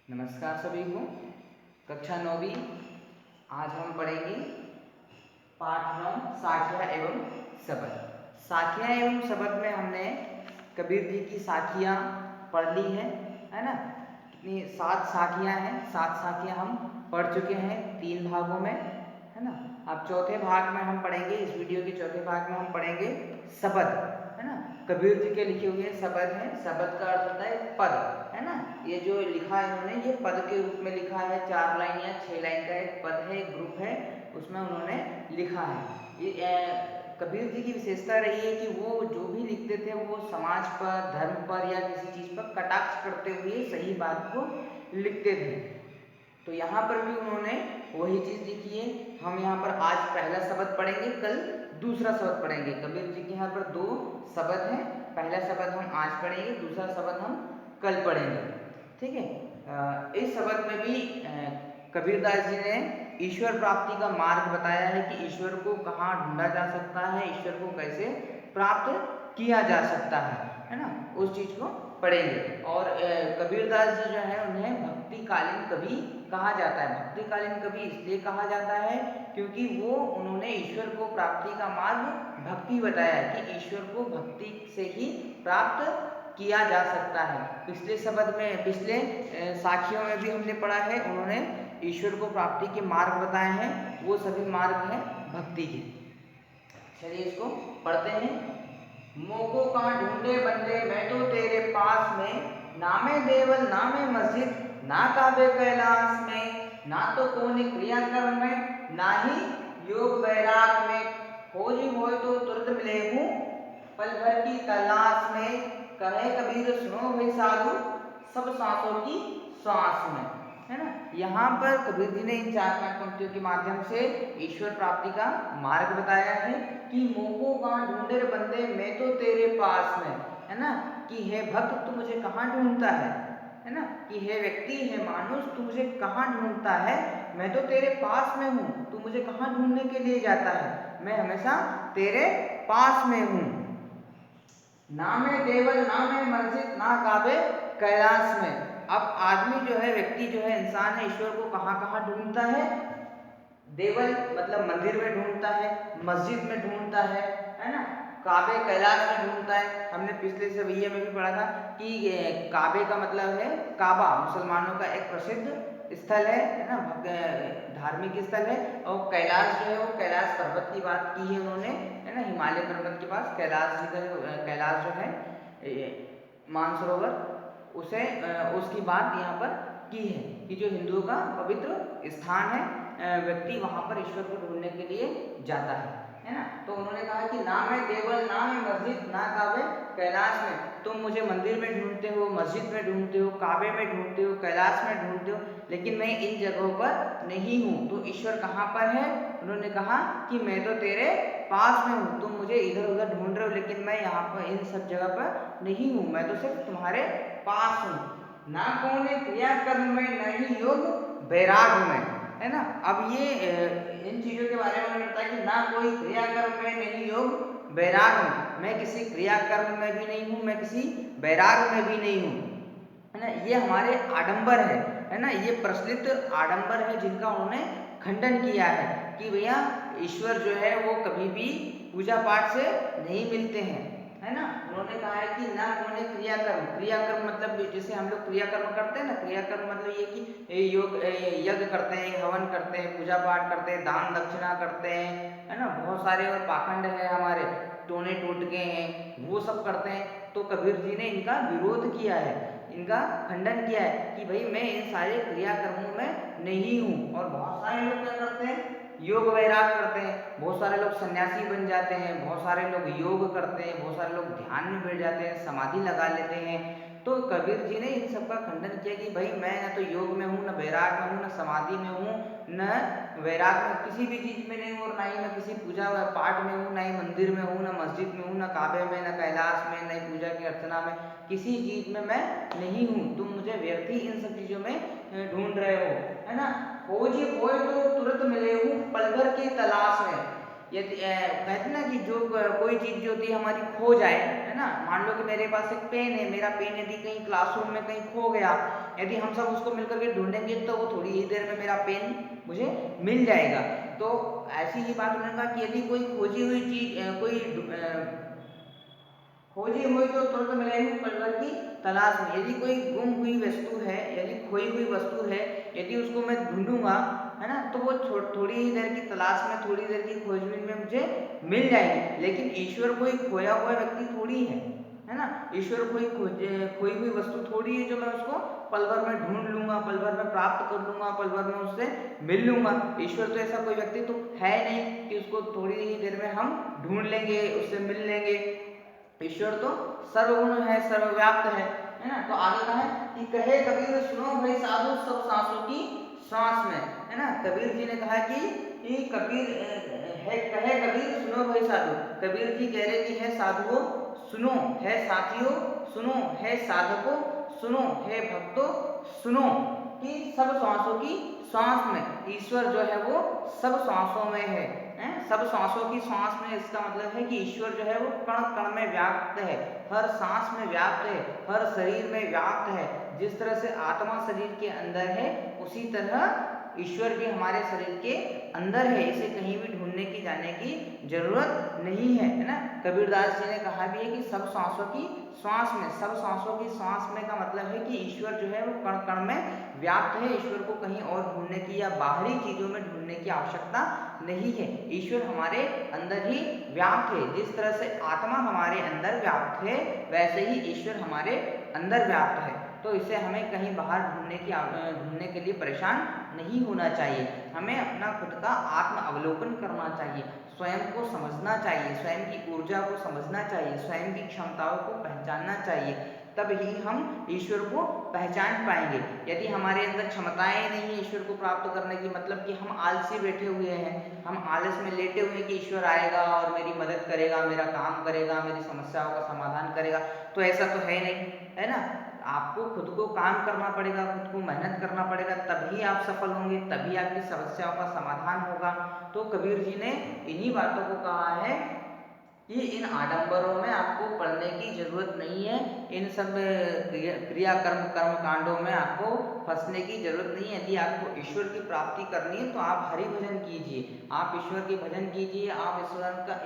नमस्कार सभी को। कक्षा 9वीं आज हम पढ़ेंगे पाठ 9 साखियाँ एवं शब्द। साखियाँ एवं शब्द में हमने कबीर जी की साखियाँ पढ़ ली है ना। कितनी 7 साखियाँ हैं। 7 साखियाँ हम पढ़ चुके हैं 3 भागों में, है ना। अब चौथे भाग में हम पढ़ेंगे, इस वीडियो के चौथे भाग में हम पढ़ेंगे शब्द, है ना। कबीर जी के लिखे हुए शब्द हैं। शब्द का अर्थ होता है पद, है ना। ये जो लिखा है इन्होंने, ये पद के रूप में लिखा है। 4 लाइन या 6 लाइन का एक पद है, एक ग्रुप है, उसमें उन्होंने लिखा है। ये कबीर जी की विशेषता रही है कि वो जो भी लिखते थे वो समाज पर, धर्म पर या किसी चीज़ पर कटाक्ष करते हुए सही बात को लिखते थे। तो यहाँ पर भी उन्होंने वही चीज़ लिखी है। हम यहाँ पर आज पहला शब्द पढ़ेंगे, कल दूसरा शब्द पढ़ेंगे। कबीर जी के यहाँ पर 2 शब्द हैं। पहला शब्द हम आज पढ़ेंगे, दूसरा शब्द हम कल पढ़ेंगे, ठीक है। इस शब्द में भी कबीरदास जी ने ईश्वर प्राप्ति का मार्ग बताया है कि ईश्वर को कहाँ ढूंढा जा सकता है, ईश्वर को कैसे प्राप्त किया जा सकता है ना। उस चीज़ को पढ़ेंगे। और कबीरदास जी जो है उन्हें भक्तिकालीन कवि कहा जाता है। भक्तिकालीन कवि इसलिए कहा जाता है क्योंकि वो उन्होंने ईश्वर को प्राप्ति का मार्ग भक्ति बताया कि ईश्वर को भक्ति से ही प्राप्त किया जा सकता है। पिछले शब्द में, पिछले साखियों में भी हमने पढ़ा है, उन्होंने ईश्वर को प्राप्ति के मार्ग बताए हैं। वो सभी मार्ग हैं भक्ति के। चलिए इसको पढ़ते हैं। मोको कहाँ ढूंढे बंदे मैं तो तेरे पास में, नामे देवल नामे मस्जिद ना काबे कैलाश में, ना तो कौन क्रियाकर्म में ना ही योग वैराग में, खोजी होए तो तुरंत मिले हूँ पल भर की तलाश में, कहे कबीर सुनो भाई साधु सब सांसों की सांस में, है ना। यहाँ पर कबीर जी ने इन 4 पंक्तियों के माध्यम से ईश्वर प्राप्ति का मार्ग बताया है कि मोको कहाँ ढूंढे बंदे मैं तो तेरे पास में, है ना। कि हे भक्त तू मुझे कहाँ ढूंढता है ना। कि हे व्यक्ति, हे मानुष, तू मुझे कहाँ ढूंढता है, मैं तो तेरे पास में हूँ, तू मुझे कहाँ ढूंढने के लिए जाता है, मैं हमेशा तेरे पास में हूँ। ना मैं देवल ना मैं मस्जिद ना काबे कैलाश में। अब आदमी जो है, व्यक्ति जो है, इंसान है, ईश्वर को कहाँ कहाँ ढूंढता है। देवल मतलब मंदिर में ढूंढता है, मस्जिद में ढूंढता है ना। काबे कैलाश में ढूंढता है। हमने पिछले सविये में भी पढ़ा था कि काबे का मतलब है काबा, मुसलमानों का एक प्रसिद्ध स्थल है ना, धार्मिक स्थल है। और कैलाश जो है वो कैलाश पर्वत की बात की है उन्होंने, है ना। हिमालय पर्वत के पास कैलाश जी का कैलाश जो है मानसरोवर, उसे उसकी बात यहाँ पर की है कि जो हिंदुओं का पवित्र स्थान है, व्यक्ति वहाँ पर ईश्वर को ढूंढने के लिए जाता है ना। तो उन्होंने कहा कि ना मैं देवल ना मैं मस्जिद ना काबे कैलाश में। तुम मुझे मंदिर में ढूंढते हो, मस्जिद में ढूंढते हो, काबे में ढूंढते हो, कैलाश में ढूंढते हो, लेकिन मैं इन जगहों पर नहीं हूँ। तो ईश्वर कहाँ पर है? उन्होंने कहा कि मैं तो तेरे पास में हूँ, तुम मुझे इधर उधर ढूंढ रहे हो, लेकिन मैं यहाँ पर इन सब जगह पर नहीं हूँ, मैं तो सिर्फ तुम्हारे पास हूँ। ना कौन क्रिया कर्म में न ही योग वैराग में, है ना। अब ये इन चीजों के बारे में उन्होंने बताया कि ना कोई क्रियाकर्म में नहीं योग वैराग में, मैं किसी क्रियाकर्म में भी नहीं हूँ, मैं किसी वैराग में भी नहीं हूँ, है ना। ये हमारे आडंबर है ना। ये प्रचलित आडंबर है जिनका उन्होंने खंडन किया है कि भैया ईश्वर जो है वो कभी भी पूजा पाठ से नहीं मिलते हैं, है ना। उन्होंने कहा है कि ना उन्होंने क्रियाकर्म, क्रियाकर्म मतलब जैसे हम लोग क्रियाकर्म करते हैं ना, क्रियाकर्म मतलब ये कि योग यज्ञ करते हैं, हवन करते हैं, पूजा पाठ करते हैं, दान दक्षिणा करते हैं, है ना। बहुत सारे और पाखंड है हमारे, टोने टोटके हैं, वो सब करते हैं। तो कबीर जी ने इनका विरोध किया है, इनका खंडन किया है कि भाई मैं इन सारे क्रियाकर्मों में नहीं हूँ। और बहुत सारे लोग क्या करते हैं, योग वैराग करते हैं, बहुत सारे लोग सन्यासी बन जाते हैं, बहुत सारे लोग योग करते हैं, बहुत सारे लोग ध्यान में बैठ जाते हैं, समाधि लगा लेते हैं। तो कबीर जी ने इन सब का खंडन किया कि भाई मैं न तो योग में हूँ, न वैराग में हूँ, न समाधि में हूँ, न वैराग में, किसी भी चीज में नहीं हूँ, और ना ही मैं किसी पूजा पाठ में हूँ, ना ही मंदिर में हूँ, न मस्जिद में हूँ, न काबे में, न कैलाश में, न पूजा की अर्चना में, किसी चीज में मैं नहीं हूँ। तुम मुझे व्यर्थ ही इन सब चीजों में ढूंढ रहे हो, है ना। खोजी होए तो तुरंत मिले हूँ पल भर की तलाश में। यदि कहते ना कि जो कोई चीज़ जो होती है हमारी खो जाए, है ना, मान लो कि मेरे पास एक पेन है, मेरा पेन यदि कहीं क्लासरूम में कहीं खो गया, यदि हम सब उसको मिलकर के ढूंढेंगे तो वो थोड़ी ही देर में मेरा पेन मुझे मिल जाएगा। तो ऐसी ही बात उन्होंने कहा कि यदि कोई खोजी हुई चीज खोजी हुई तो तुरंत मिलेगी परिवर की तलाश में। यदि कोई गुम हुई वस्तु है, यदि खोई हुई वस्तु है, यदि उसको मैं ढूंढूंगा, है ना, तो वो थोड़ी ही देर की तलाश में, थोड़ी देर की खोजबीन में मुझे मिल जाएगी। लेकिन ईश्वर कोई खोया हुआ व्यक्ति थोड़ी है ना। ईश्वर कोई खोई हुई वस्तु थोड़ी है जो मैं उसको पल भर में ढूंढ लूंगा, पल भर में प्राप्त कर लूंगा, पल भर में उससे मिल लूंगा। ईश्वर तो ऐसा कोई व्यक्ति तो है नहीं कि उसको थोड़ी ही देर में हम ढूंढ लेंगे, उससे मिल लेंगे। ईश्वर तो सर्वगुण है, सर्वव्याप्त है ना। तो आगे कहा है कि कहे कबीर सुनो भाई साधु सब सांसों की सांस में, है ना। कबीर जी ने कहा कि कबीर कहे कबीर सुनो भाई साधु। कबीर जी कह रहे कि है साधुओं सुनो, है साथियों सुनो, है साधकों सुनो, है भक्तों सुनो, कि सब सांसों की सांस में ईश्वर जो है वो सब सांसों में है, सब सांसों की सांस में। इसका मतलब है कि ईश्वर जो है वो कण कण में व्याप्त है, हर सांस में व्याप्त है, हर शरीर में व्याप्त है। जिस तरह से आत्मा शरीर के अंदर है, उसी तरह ईश्वर भी हमारे शरीर के अंदर है। इसे कहीं भी ढूंढने की जाने की जरूरत नहीं है, है ना। कबीरदास जी ने कहा भी है कि सब सांसों की श्वास में, सब सांसों की श्वास में का मतलब है कि ईश्वर जो है वो कण कण में व्याप्त है। ईश्वर को कहीं और ढूंढने की या बाहरी चीजों में ढूंढने की आवश्यकता नहीं है। ईश्वर हमारे अंदर ही व्याप्त है। जिस तरह से आत्मा हमारे अंदर व्याप्त है, वैसे ही ईश्वर हमारे अंदर व्याप्त है। तो इसे हमें कहीं बाहर ढूंढने के लिए परेशान नहीं होना चाहिए। हमें अपना खुद का आत्म अवलोकन करना चाहिए, स्वयं को समझना चाहिए, स्वयं की ऊर्जा को समझना चाहिए, स्वयं की क्षमताओं को पहचानना चाहिए। तब ही हम ईश्वर को पहचान पाएंगे। यदि हमारे अंदर क्षमताएं नहीं है ईश्वर को प्राप्त करने की, मतलब कि हम आलसी बैठे हुए हैं, हम आलस में लेटे हुए हैं कि ईश्वर आएगा और मेरी मदद करेगा, मेरा काम करेगा, मेरी समस्याओं का समाधान करेगा, तो ऐसा तो है नहीं, है ना। आपको खुद को काम करना पड़ेगा, खुद को मेहनत करना पड़ेगा, तभी आप सफल होंगे, तभी आपकी समस्याओं का समाधान होगा। तो कबीर जी ने इन्हीं बातों को कहा है कि इन आडंबरों में आपको पढ़ने की जरूरत नहीं है, इन सब क्रिया कर्म कांडों में आपको फंसने की जरूरत नहीं है। यदि आपको ईश्वर की प्राप्ति करनी है तो आप हरि भजन कीजिए, आप ईश्वर के भजन कीजिए, आप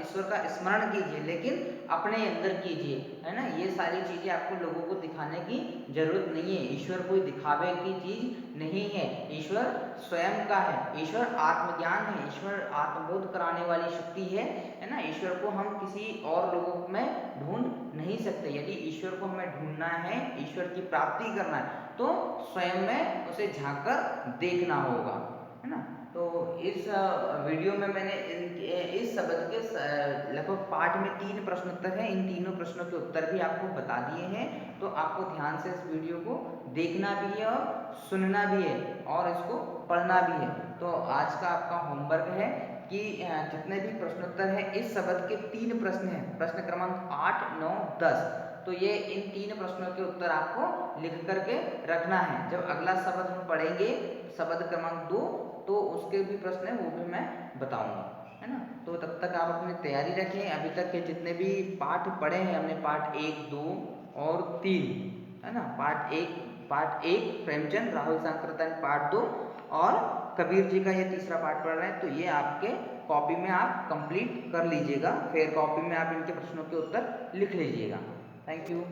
ईश्वर का स्मरण कीजिए, लेकिन अपने अंदर कीजिए, है ना। ये सारी चीजें आपको लोगों को दिखाने की जरूरत नहीं है। ईश्वर कोई दिखावे की चीज नहीं है, ईश्वर स्वयं का है, ईश्वर आत्मज्ञान है, ईश्वर आत्मबोध कराने वाली शक्ति है ना। ईश्वर को हम किसी और लोगों में ढूंढ नहीं सकते। यदि ईश्वर को हमें ढूंढना है, ईश्वर की प्राप्ति करना है, तो स्वयं में उसे झांक कर देखना होगा, है ना। तो इस वीडियो में मैंने इस शब्द के लगभग पाठ में 3 प्रश्न उत्तर हैं। इन तीनों प्रश्नों के उत्तर भी आपको बता दिए हैं। तो आपको ध्यान से इस वीडियो को देखना भी है और सुनना भी है और इसको पढ़ना भी है। तो आज का आपका होमवर्क है कि जितने भी प्रश्नोत्तर हैं, इस शब्द के 3 प्रश्न हैं, प्रश्न क्रमांक 8, 9, 10। तो ये इन 3 प्रश्नों के उत्तर आपको लिख करके रखना है। जब अगला शब्द हम पढ़ेंगे, शब्द क्रमांक 2, तो उसके भी प्रश्न है वो भी मैं बताऊंगा, है ना। तो तब तक आप अपनी तैयारी रखें। अभी तक के जितने भी पाठ पढ़े हैं हमने, पाठ 1, 2 और 3, है ना। पाठ 1 प्रेमचंद राहुल सांकृतन, पाठ 2 और कबीर जी का ये तीसरा पाठ पढ़ रहे हैं। तो ये आपके कॉपी में आप कंप्लीट कर लीजिएगा, फिर कॉपी में आप इनके प्रश्नों के उत्तर लिख लीजिएगा। Thank you.